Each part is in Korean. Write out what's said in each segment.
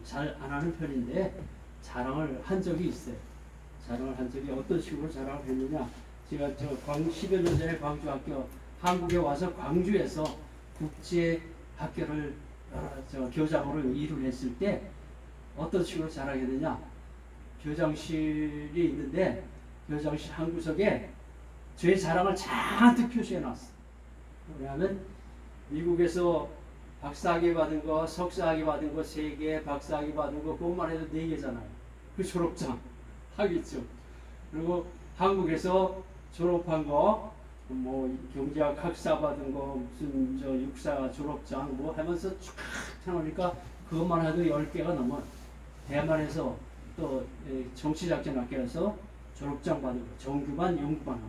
잘 안 하는 편인데 자랑을 한 적이 있어요. 자랑을 한 적이 어떤 식으로 자랑을 했느냐. 제가 10여 년 전에 광주 학교 한국에 와서 광주에서 국제 학교를 교장으로 일을 했을 때 어떤 식으로 자랑했느냐. 교장실이 있는데 교장실 한 구석에 제 자랑을 잔뜩 표시해 놨어. 왜냐하면 미국에서 박사학위 받은 거, 석사학위 받은 거 3개, 박사학위 받은 거 그것만 해도 4개잖아요. 그 졸업장 하겠죠. 그리고 한국에서 졸업한 거, 뭐 경제학 학사 받은 거, 무슨 육사 졸업장 뭐 하면서 쫙 해놓으니까 그것만 해도 10개가 넘어. 대만에서 또 정치작전학교에서 졸업장 받은 거, 정규반, 연구반.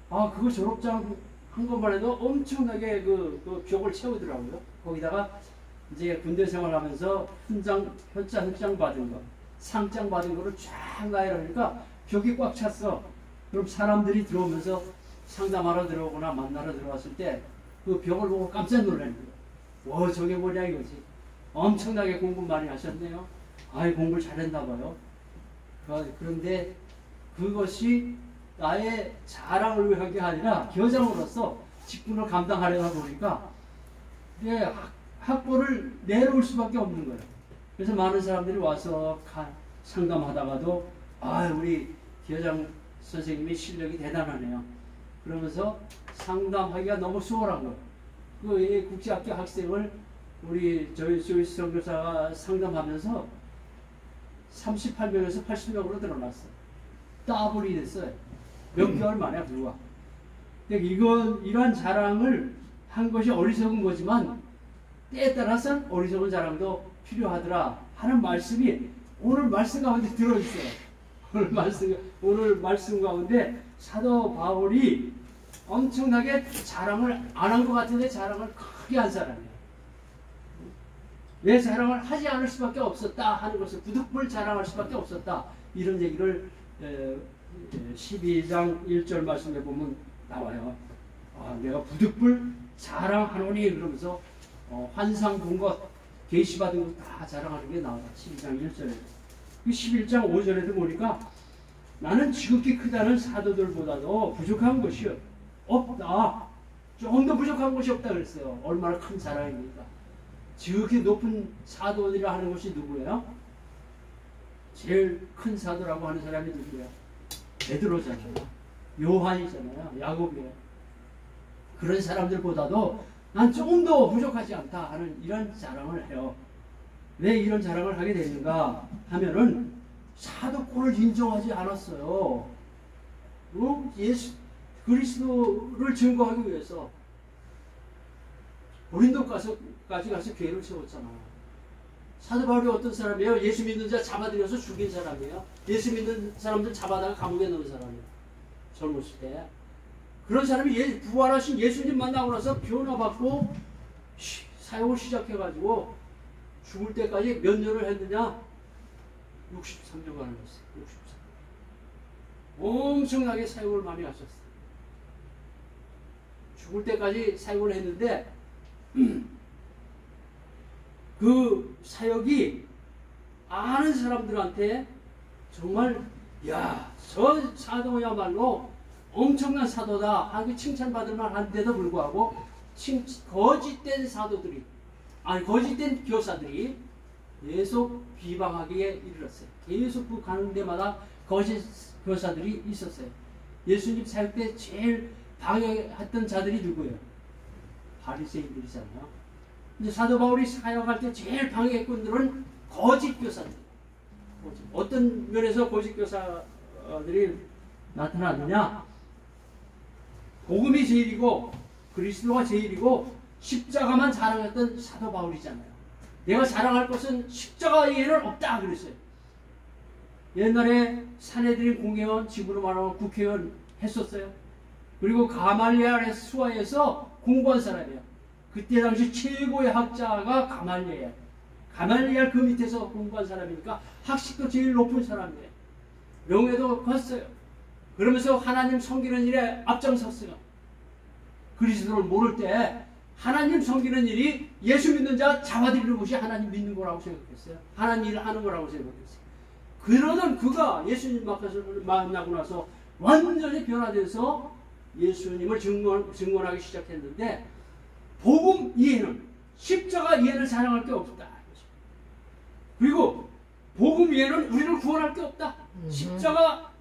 그거 졸업장 한 것만 해도 엄청나게 그 벽을 채우더라고요. 거기다가 이제 군대 생활하면서 현장 받은 거, 상장 받은 거를 쫙 나열하니까 벽이 꽉 찼어. 그럼 사람들이 들어오면서 상담하러 들어오거나 만나러 들어왔을 때 그 벽을 보고 깜짝 놀라는 거예요. 와, 저게 뭐냐 이거지. 엄청나게 공부 많이 하셨네요. 공부를 잘했나 봐요. 그런데 그것이 나의 자랑을 위한 게 아니라 교장으로서 직분을 감당하려다 보니까 학벌을 내려올 수밖에 없는 거예요. 그래서 많은 사람들이 와서 상담하다가도 우리 교장 선생님의 실력이 대단하네요. 그러면서 상담하기가 너무 수월한 거예요. 그 국제학교 학생을 저희 조이스 선교사가 상담하면서 38명에서 80명으로 늘어났어요. 더블이 됐어요. 몇 개월 만에 불과. 이러한 자랑을 한 것이 어리석은 거지만 때에 따라서는 어리석은 자랑도 필요하더라 하는 말씀이 오늘 말씀 가운데 들어있어요. 오늘 말씀 가운데 사도 바울이 엄청나게 자랑을 안 한 것 같은데 자랑을 크게 한 사람이에요. 왜 자랑을 하지 않을 수밖에 없었다 하는 것을 부득불 자랑할 수밖에 없었다. 이런 얘기를 12장 1절 말씀에 보면 나와요. 내가 부득불 자랑하노니 그러면서 환상 본 것, 계시 받은 것 다 자랑하는 게 나와요. 12장 1절에. 11장 5절에도 보니까 나는 지극히 크다는 사도들보다도 부족한 것이 없다. 조금 더 부족한 것이 없다 그랬어요. 얼마나 큰 자랑입니까? 지극히 높은 사도들이라 하는 것이 누구예요? 제일 큰 사도라고 하는 사람이 누구예요? 베드로잖아요. 요한이잖아요. 야곱이에요. 그런 사람들보다도 난 조금 더 부족하지 않다 하는 이런 자랑을 해요. 왜 이런 자랑을 하게 되는가 하면은 사도권을 인정하지 않았어요. 예수 그리스도를 증거하기 위해서 고린도까지 가서 교회를 세웠잖아. 사도 바울이 어떤 사람이에요? 예수 믿는 자 잡아들여서 죽인 사람이에요. 예수 믿는 사람들 잡아다가 감옥에 넣은 사람이에요. 젊었을 때. 그런 사람이 부활하신 예수님 만나고 나서 변화받고 사역을 시작해가지고 죽을 때까지 몇 년을 했느냐? 63년간을 했어요. 63년. 엄청나게 사역을 많이 하셨어요. 죽을 때까지 사역을 했는데 그 사역이 아는 사람들한테 정말 저 사도야말로 엄청난 사도다 하고 칭찬받을 만한데도 불구하고 거짓된 사도들이 거짓된 교사들이 계속 비방하기에 이르렀어요. 계속 그 가는 데마다 거짓 교사들이 있었어요. 예수님 사역 때 제일 방해했던 자들이 누구예요? 바리새인들이잖아요. 근데 사도 바울이 사역할 때 제일 방해꾼들은 거짓 교사들. 어떤 면에서 거짓 교사들이 나타났느냐? 복음이 제일이고 그리스도가 제일이고 십자가만 자랑했던 사도 바울이잖아요. 내가 자랑할 것은 십자가 외에는 없다 그랬어요. 옛날에 산헤드린 공회원, 지금으로 말하면 국회의원 했었어요. 그리고 가말리엘의 수하에서 공부한 사람이에요. 그때 당시 최고의 학자가 가말리엘. 가말리엘 그 밑에서 공부한 사람이니까 학식도 제일 높은 사람이에요. 명예도 컸어요. 그러면서 하나님 섬기는 일에 앞장섰어요. 그리스도를 모를 때 하나님 섬기는 일이 예수 믿는 자 잡아들이는 것이 하나님 믿는 거라고 생각했어요. 하나님 일을 하는 거라고 생각했어요. 그러던 그가 예수님 만나고 나서 완전히 변화돼서 예수님을 증언하기 시작했는데, 복음 이해는, 십자가 이해를 자랑할 게 없다. 그리고 복음 이해는 우리를 구원할 게 없다. 십자가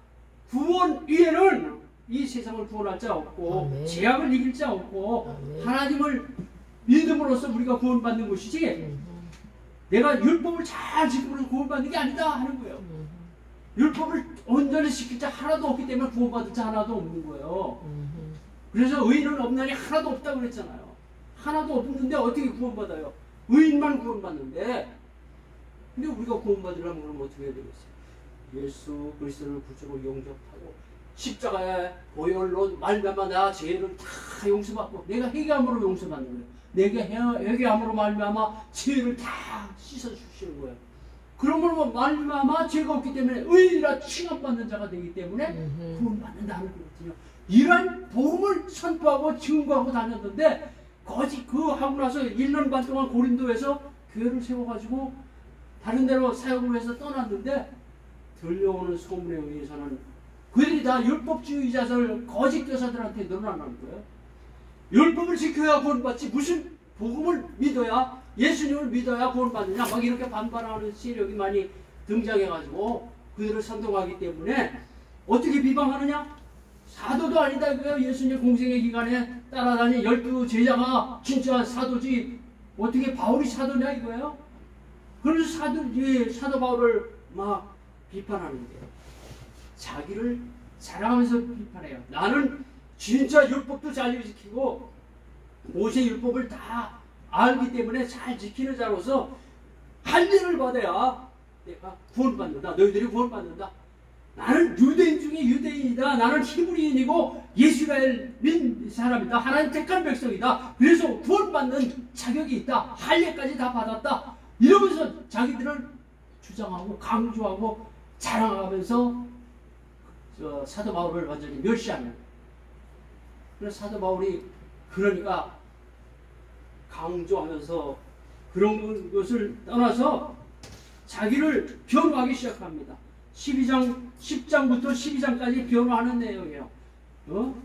구원 이해는 이 세상을 구원할 자 없고, 아멘. 죄악을 이길 자 없고, 아멘. 하나님을 믿음으로써 우리가 구원받는 것이지, 내가 율법을 잘 지키면서 구원받는 게 아니다 하는 거예요. 율법을 온전히 지킬 자 하나도 없기 때문에 구원받을 자 하나도 없는 거예요. 그래서 의인은 없나니 하나도 없다고 그랬잖아요. 하나도 없는데 어떻게 구원받아요? 의인만 구원받는데. 근데 우리가 구원받으려면 그럼 어떻게 해야 되겠어요? 예수 그리스도를 구주로 용접하고 십자가의 보혈로 말미암아 나 죄를 다 용서받고, 내가 회개함으로 용서받는 거예요. 내가 회개함으로 말미암아 죄를 다 씻어주시는 거예요. 그러므로 말미암아 죄가 없기 때문에 의인이라 칭함받는 자가 되기 때문에 구원받는다는 거거든요. 이런 복음을 선포하고 증거하고 다녔는데, 거짓 그 하고 나서 1년 반 동안 고린도에서 교회를 세워가지고 다른 데로 사역을 해서 떠났는데, 들려오는 소문에 의해서는 그들이 다 율법주의자들, 거짓 교사들한테 늘어나는 거예요. 율법을 지켜야 구원받지, 무슨 복음을 믿어야, 예수님을 믿어야 구원받느냐, 막 이렇게 반발하는 세력이 많이 등장해가지고 그들을 선동하기 때문에 어떻게 비방하느냐? 사도도 아니다 이거예요. 예수님 공생의 기간에 따라다닌 12 제자가 진짜 사도지, 어떻게 바울이 사도냐 이거예요. 그래서 사도 바울을 막 비판하는데, 자기를 자랑하면서 비판해요. 나는 진짜 율법도 잘 지키고 모세 율법을 다 알기 때문에 잘 지키는 자로서 할례를 받아야 내가 구원받는다. 너희들이 구원받는다. 나는 유대인 중에 유대인이다. 나는 히브리인이고 이스라엘인 사람이다. 하나님 택한 백성이다. 그래서 구원받는 자격이 있다. 할례까지 다 받았다. 이러면서 자기들을 주장하고 강조하고 자랑하면서 사도 바울을 완전히 멸시하는 거예요. 그래서 사도 바울이 그러니까 강조하면서 그런 것을 떠나서 자기를 변호하기 시작합니다. 10장부터 12장까지 변호하는 내용이에요.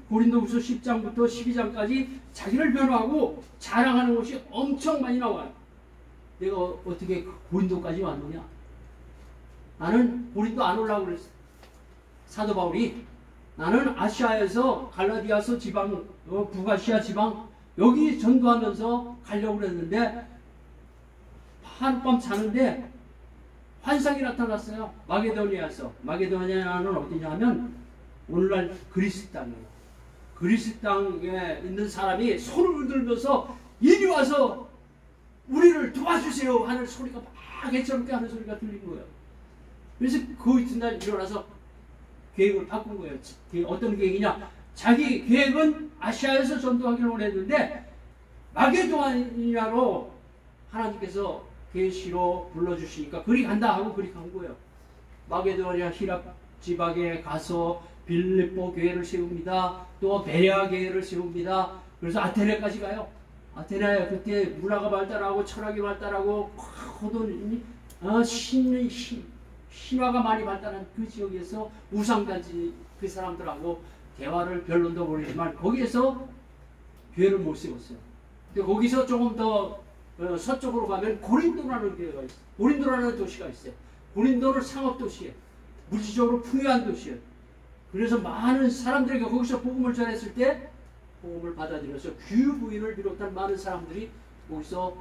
고린도후서 10장부터 12장까지 자기를 변호하고 자랑하는 것이 엄청 많이 나와요. 내가 어떻게 고린도까지 왔느냐? 나는 고린도 안 오려고 그랬어. 사도 바울이 나는 아시아에서 갈라디아서 지방, 북아시아 지방 여기 전도하면서 가려고 그랬는데 하룻밤 자는데 환상이 나타났어요. 마게도니아에서. 마게도니아는 어디냐면 오늘날 그리스 땅이에요. 그리스 땅에 있는 사람이 손을 흔들면서 이리 와서 우리를 도와주세요 하는 소리가 막 애처롭게 하는 소리가 들린 거예요. 그래서 그 이튿날 일어나서 계획을 바꾼 거예요. 어떤 계획이냐? 자기 계획은 아시아에서 전도하기로 했는데 마게도니아로 하나님께서 계시로 불러주시니까 그리 간다 하고 그리 간 거예요. 마게도니아 히랍 지방에 가서 빌립보 교회를 세웁니다. 또 베레아 교회를 세웁니다. 그래서 아테네까지 가요. 아테네 그때 문화가 발달하고 철학이 발달하고 모든 신화가 많이 발달한 그 지역에서 우상단지 그 사람들하고 대화를 변론도 벌이지만 거기에서 교회를 못 세웠어요. 근데 거기서 조금 더 서쪽으로 가면 고린도라는 교회가 있어요. 고린도라는 도시가 있어요. 고린도는 상업도시예요. 물질적으로 풍요한 도시예요. 그래서 많은 사람들에게 거기서 복음을 전했을 때 복음을 받아들여서 규부인을 비롯한 많은 사람들이 거기서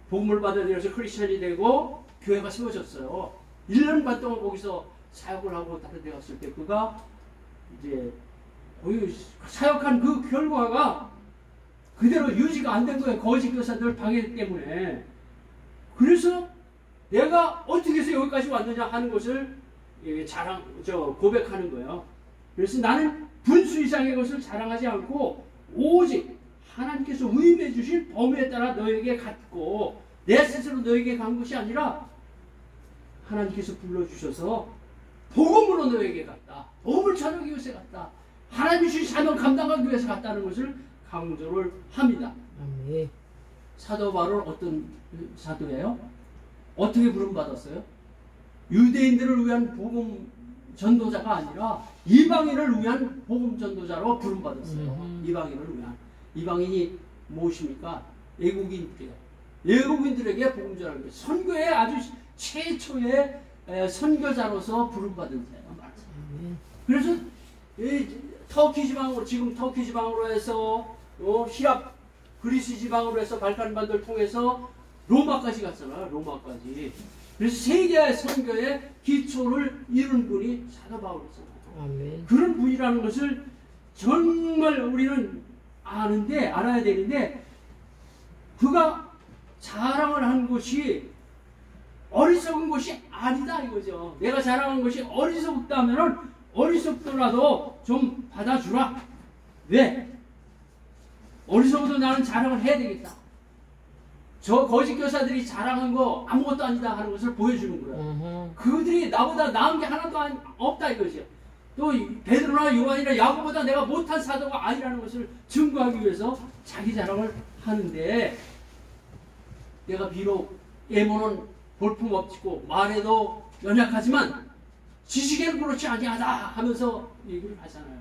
복음을 받아들여서 크리스천이 되고 교회가 세워졌어요. 1년 반 동안 거기서 사역을 하고 다른 데 갔을 때 그가 이제 사역한 그 결과가 그대로 유지가 안 된 거예요. 거짓 교사들 방해 때문에. 그래서 내가 어떻게 해서 여기까지 왔느냐 하는 것을 고백하는 거예요. 그래서 나는 분수 이상의 것을 자랑하지 않고 오직 하나님께서 위임해 주신 범위에 따라 너에게 갔고 내 스스로 너에게 간 것이 아니라 하나님께서 불러주셔서 복음으로 너에게 갔다. 복음을 전하기 위해서 갔다. 하나님이 주신 사명 감당하기 위해서 갔다는 것을 강조를 합니다. 아멘. 사도 바울은 어떤 사도예요? 어떻게 부름받았어요? 유대인들을 위한 복음 전도자가 아니라 이방인을 위한 복음 전도자로 부름받았어요. 이방인을 위한. 이방인이 무엇입니까? 외국인들이에요. 외국인들에게 복음 전하는 거예요. 선교의 아주 최초의 선교자로서 부름받은 자예요. 그래서 터키 지방으로, 지금 터키 지방으로 해서 히랍 그리스 지방으로 해서 발칸반도를 통해서 로마까지 갔잖아. 로마까지. 그래서 세계 선교의 기초를 이룬 분이 사도 바울이잖아요. 그런 분이라는 것을 정말 우리는 알아야 되는데, 그가 자랑을 한 것이 어리석은 것이 아니다 이거죠. 내가 자랑한 것이 어리석다면은 어리석더라도 좀 받아주라. 왜? 어리석어도 나는 자랑을 해야 되겠다. 저 거짓 교사들이 자랑한 거 아무것도 아니다 하는 것을 보여주는 거예요. 그들이 나보다 나은 게 하나도 없다 이거죠. 또 베드로나 요한이나 야고보다 내가 못한 사도가 아니라는 것을 증거하기 위해서 자기 자랑을 하는데, 내가 비록 예모는 볼품없고 말에도 연약하지만 지식에는 그렇지 아니하다 하면서 얘기를 하잖아요.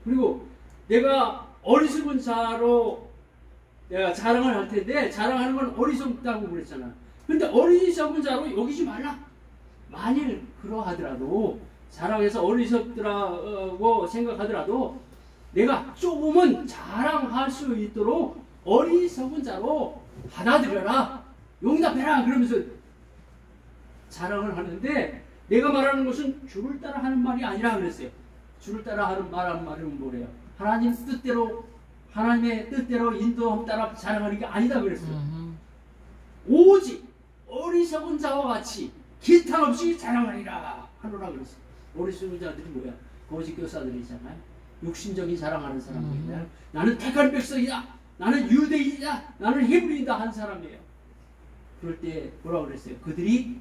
그리고 내가 어리석은 자로 내가 자랑을 할 텐데, 자랑하는 건 어리석다고 그랬잖아. 근데 어리석은 자로 여기지 말라. 만일 그러하더라도, 자랑해서 어리석더라고 생각하더라도 내가 조금은 자랑할 수 있도록 어리석은 자로 받아들여라. 용납해라. 그러면서 자랑을 하는데, 내가 말하는 것은 주를 따라 하는 말이 아니라 그랬어요. 주를 따라 말하는 말은 뭐래요? 하나님의 뜻대로 인도함 따라 자랑하는 게 아니다 그랬어요. 오직 어리석은 자와 같이 기탄 없이 자랑하리라 하노라 그랬어요. 어리석은 자들이 뭐야? 거짓 교사들이잖아요. 육신적인 자랑하는 사람들이잖아요. 나는 택한 백성이다. 나는 유대인이다. 나는 히브리인이다 한 사람이에요. 그럴 때 뭐라고 그랬어요? 그들이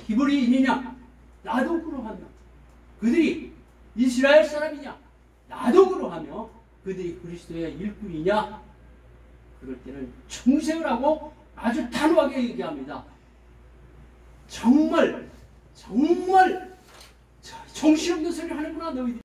히브리인이냐? 나도 그러하며. 그들이 이스라엘 사람이냐? 나도 그러하며. 그들이 그리스도의 일꾼이냐? 그럴 때는 충성을 하고 아주 단호하게 얘기합니다. 정말 정신없는 소리를 하는구나 너희들.